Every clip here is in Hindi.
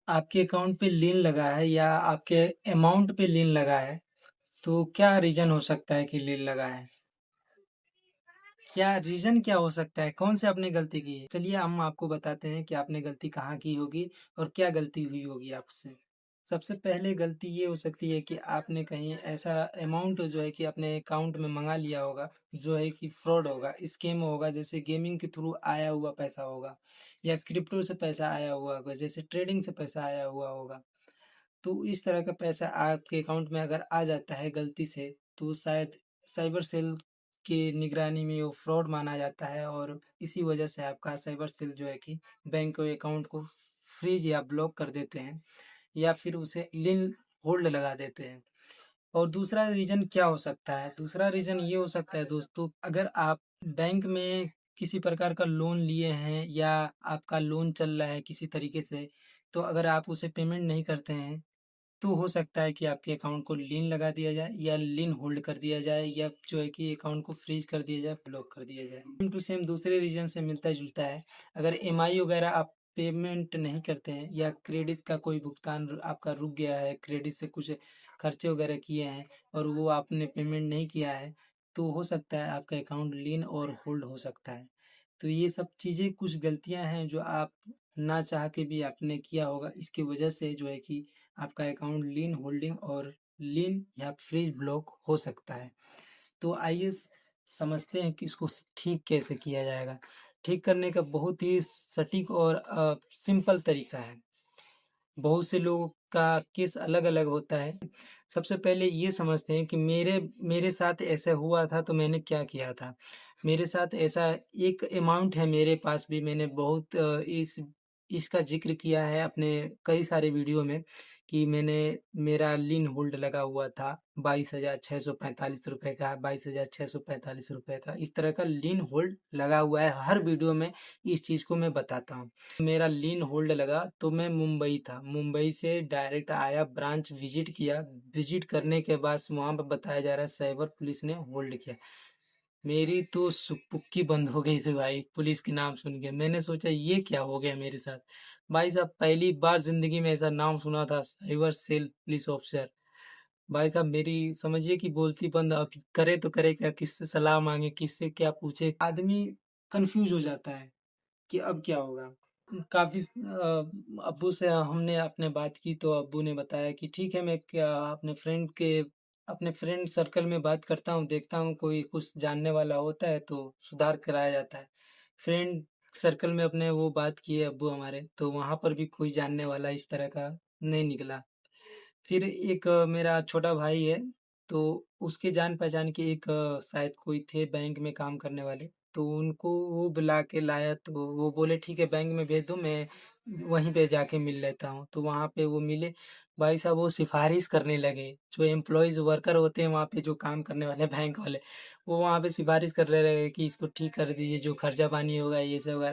आपके अकाउंट पे लिंक लगा है या आपके अमाउंट पे लिंक लगा है, तो क्या रीज़न हो सकता है कि लिंक लगा है? क्या रीज़न क्या हो सकता है? कौन से आपने गलती की है? चलिए हम आपको बताते हैं कि आपने गलती कहाँ की होगी और क्या गलती हुई होगी आपसे। सबसे पहले गलती ये हो सकती है कि आपने कहीं ऐसा अमाउंट जो है कि अपने अकाउंट में मंगा लिया होगा, जो है कि फ्रॉड होगा, स्कैम होगा, जैसे गेमिंग के थ्रू आया हुआ पैसा होगा या क्रिप्टो से पैसा आया हुआ होगा, जैसे ट्रेडिंग से पैसा आया हुआ होगा। तो इस तरह का पैसा आपके अकाउंट में अगर आ जाता है गलती से, तो शायद साइबर सेल की निगरानी में वो फ्रॉड माना जाता है और इसी वजह से आपका साइबर सेल जो है कि बैंक के अकाउंट को फ्रीज या ब्लॉक कर देते हैं या फिर उसे लिन होल्ड लगा देते हैं। और दूसरा रीज़न क्या हो सकता है? दूसरा रीज़न ये हो सकता है दोस्तों, अगर आप बैंक में किसी प्रकार का लोन लिए हैं या आपका लोन चल रहा है किसी तरीके से, तो अगर आप उसे पेमेंट नहीं करते हैं, तो हो सकता है कि आपके अकाउंट को लिन लगा दिया जाए या लिन होल्ड कर दिया जाए या जो है कि अकाउंट को फ्रीज कर दिया जाए, ब्लॉक कर दिया जाए। सेम टू सेम दूसरे रीजन से मिलता जुलता है। अगर ईएमआई वगैरह आप पेमेंट नहीं करते हैं या क्रेडिट का कोई भुगतान आपका रुक गया है, क्रेडिट से कुछ खर्चे वगैरह किए हैं और वो आपने पेमेंट नहीं किया है, तो हो सकता है आपका अकाउंट लिन और होल्ड हो सकता है। तो ये सब चीज़ें कुछ गलतियां हैं जो आप ना चाह के भी आपने किया होगा, इसकी वजह से जो है कि आपका अकाउंट लीन होल्डिंग और लीन या फ्रीज ब्लॉक हो सकता है। तो आइए समझते हैं कि इसको ठीक कैसे किया जाएगा। ठीक करने का बहुत ही सटीक और सिंपल तरीका है। बहुत से लोगों का केस अलग-अलग होता है। सबसे पहले ये समझते हैं कि मेरे मेरे साथ ऐसा हुआ था तो मैंने क्या किया था। मेरे साथ ऐसा एक अमाउंट है मेरे पास भी, मैंने बहुत इसका ज़िक्र किया है अपने कई सारे वीडियो में कि मेरा लिंक होल्ड लगा हुआ था ₹22,645 का, ₹22,645 का, इस तरह का लिंक होल्ड लगा हुआ है। हर वीडियो में इस चीज़ को मैं बताता हूँ। मेरा लीन होल्ड लगा तो मैं मुंबई था, मुंबई से डायरेक्ट आया, ब्रांच विजिट किया, विजिट करने के बाद वहाँ पर बताया जा रहा है साइबर पुलिस ने होल्ड किया। मेरी तो सुक्की बंद हो गई थी भाई, पुलिस के नाम सुन के। मैंने सोचा ये क्या हो गया मेरे साथ। भाई साहब पहली बार जिंदगी में ऐसा नाम सुना था, साइबर सेल पुलिस ऑफिसर। भाई साहब मेरी समझिए कि बोलती बंद। अब करे तो करे क्या, किससे सलाह मांगे, किससे क्या पूछे, आदमी कंफ्यूज हो जाता है कि अब क्या होगा। काफ़ी अब्बू से हमने आपने बात की तो अब्बू ने बताया कि ठीक है, मैं क्या अपने फ्रेंड सर्कल में बात करता हूँ, देखता हूँ कोई कुछ जानने वाला होता है तो सुधार कराया जाता है। फ्रेंड सर्कल में अपने वो बात किए अब्बू हमारे, तो वहाँ पर भी कोई जानने वाला इस तरह का नहीं निकला। फिर एक मेरा छोटा भाई है, तो उसके जान पहचान के एक शायद कोई थे बैंक में काम करने वाले, तो उनको वो बुला के लाया, तो वो बोले ठीक है बैंक में भेज दो, मैं वहीं पे जाके मिल लेता हूँ। तो वहाँ पे वो मिले। भाई साहब वो सिफारिश करने लगे, जो एम्प्लॉयज़ वर्कर होते हैं वहाँ पे जो काम करने वाले बैंक वाले, वो वहाँ पे सिफारिश कर रहे रहे कि इसको ठीक कर दीजिए, जो खर्चा पानी होगा ये सब होगा।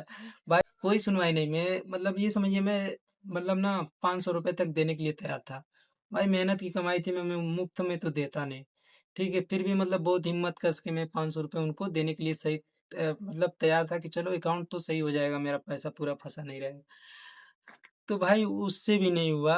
भाई कोई सुनवाई नहीं, मैं मतलब ये समझिए मैं मतलब ना 500 रुपये तक देने के लिए तैयार था। भाई मेहनत की कमाई थी, मैं मुफ्त में तो देता नहीं। ठीक है, फिर भी मतलब बहुत हिम्मत कस के मैं 500 रुपये उनको देने के लिए सही मतलब तैयार था कि चलो अकाउंट तो सही हो जाएगा, मेरा पैसा पूरा फंसा नहीं रहेगा। तो भाई उससे भी नहीं हुआ,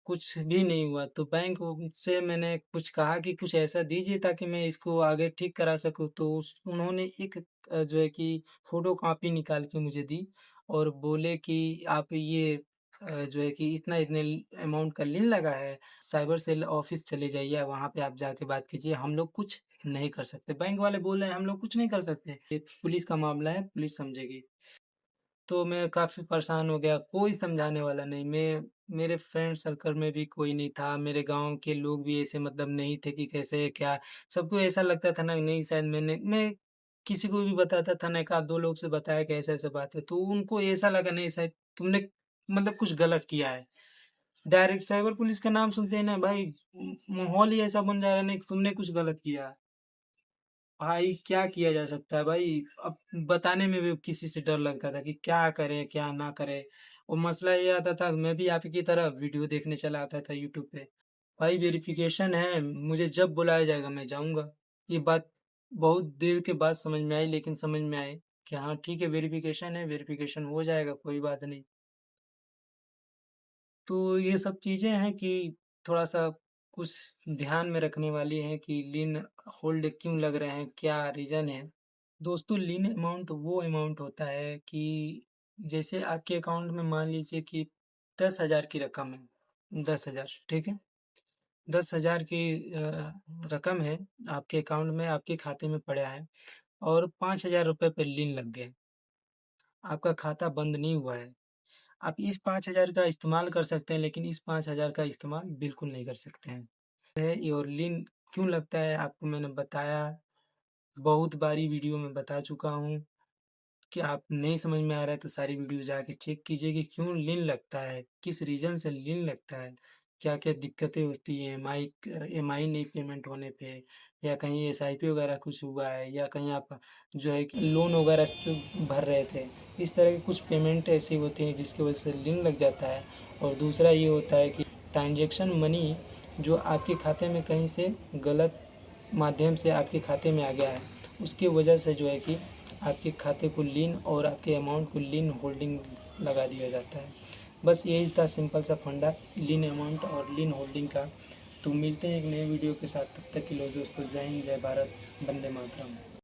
कुछ भी नहीं हुआ। तो बैंक से मैंने कुछ कहा कि कुछ ऐसा दीजिए ताकि मैं इसको आगे ठीक करा सकूँ। तो उन्होंने एक जो है कि फोटो कॉपी निकाल के मुझे दी और बोले कि आप ये जो है कि इतना इतने अमाउंट का लिंक लगा है, साइबर सेल ऑफिस चले जाइए, वहाँ पे आप जाके बात कीजिए, हम लोग कुछ नहीं कर सकते। बैंक वाले बोल रहे हैं हम लोग कुछ नहीं कर सकते, ये पुलिस का मामला है, पुलिस समझेगी। तो मैं काफ़ी परेशान हो गया, कोई समझाने वाला नहीं। मेरे फ्रेंड सर्कल में भी कोई नहीं था, मेरे गाँव के लोग भी ऐसे मतलब नहीं थे कि कैसे क्या। सबको ऐसा लगता था ना, नहीं शायद मैं किसी को भी बताता था ना, 1 आध 2 लोग से बताया कि ऐसा-ऐसा बात है, तो उनको ऐसा लगा नहीं शायद तुमने मतलब कुछ गलत किया है। डायरेक्ट साइबर पुलिस का नाम सुनते ही ना भाई माहौल ही ऐसा बन जा रहा है ना कि तुमने कुछ गलत किया है। भाई क्या किया जा सकता है भाई, अब बताने में भी किसी से डर लगता था कि क्या करें क्या ना करें। और मसला ये आता था, मैं भी आपकी तरह वीडियो देखने चला आता था यूट्यूब पे। भाई वेरिफिकेशन है, मुझे जब बुलाया जाएगा मैं जाऊंगा। ये बात बहुत देर के बाद समझ में आई, लेकिन समझ में आई कि हाँ ठीक है, वेरिफिकेशन है, वेरिफिकेशन हो जाएगा, कोई बात नहीं। तो ये सब चीज़ें हैं कि थोड़ा-सा कुछ ध्यान में रखने वाली हैं कि लीन होल्ड क्यों लग रहे हैं, क्या रीज़न है? दोस्तों लीन अमाउंट वो अमाउंट होता है कि जैसे आपके अकाउंट में मान लीजिए कि 10,000 की रकम है, 10,000 ठीक है? 10,000 की रकम है आपके अकाउंट में, आपके खाते में पड़ा है और 5,000 रुपए पे लीन लग गए। आपका खाता बंद नहीं हुआ है। आप इस 5,000 का इस्तेमाल कर सकते हैं, लेकिन इस 5,000 का इस्तेमाल बिल्कुल नहीं कर सकते हैं। ये और लीन क्यों लगता है आपको मैंने बताया, बहुत बारी वीडियो में बता चुका हूँ। कि आप नहीं समझ में आ रहा है तो सारी वीडियो जाके चेक कीजिए कि क्यों लिंक लगता है, किस रीज़न से लिंक लगता है, क्या-क्या दिक्कतें होती हैं ईएमआई नहीं पेमेंट होने पे या कहीं एसआईपी वगैरह कुछ हुआ है या कहीं आप जो है कि लोन वगैरह जो भर रहे थे, इस तरह की कुछ पेमेंट ऐसी होती हैं जिसकी वजह से लिंक लग जाता है। और दूसरा ये होता है कि ट्रांजैक्शन मनी जो आपके खाते में कहीं से गलत माध्यम से आपके खाते में आ गया है, उसकी वजह से जो है कि आपके खाते को लीन और आपके अमाउंट को लीन होल्डिंग लगा दिया जाता है। बस यही था सिंपल सा फंडा लीन अमाउंट और लीन होल्डिंग का। तो मिलते हैं एक नए वीडियो के साथ, तब तक के लिए दोस्तों जय हिंद, जय भारत, वंदे मातरम।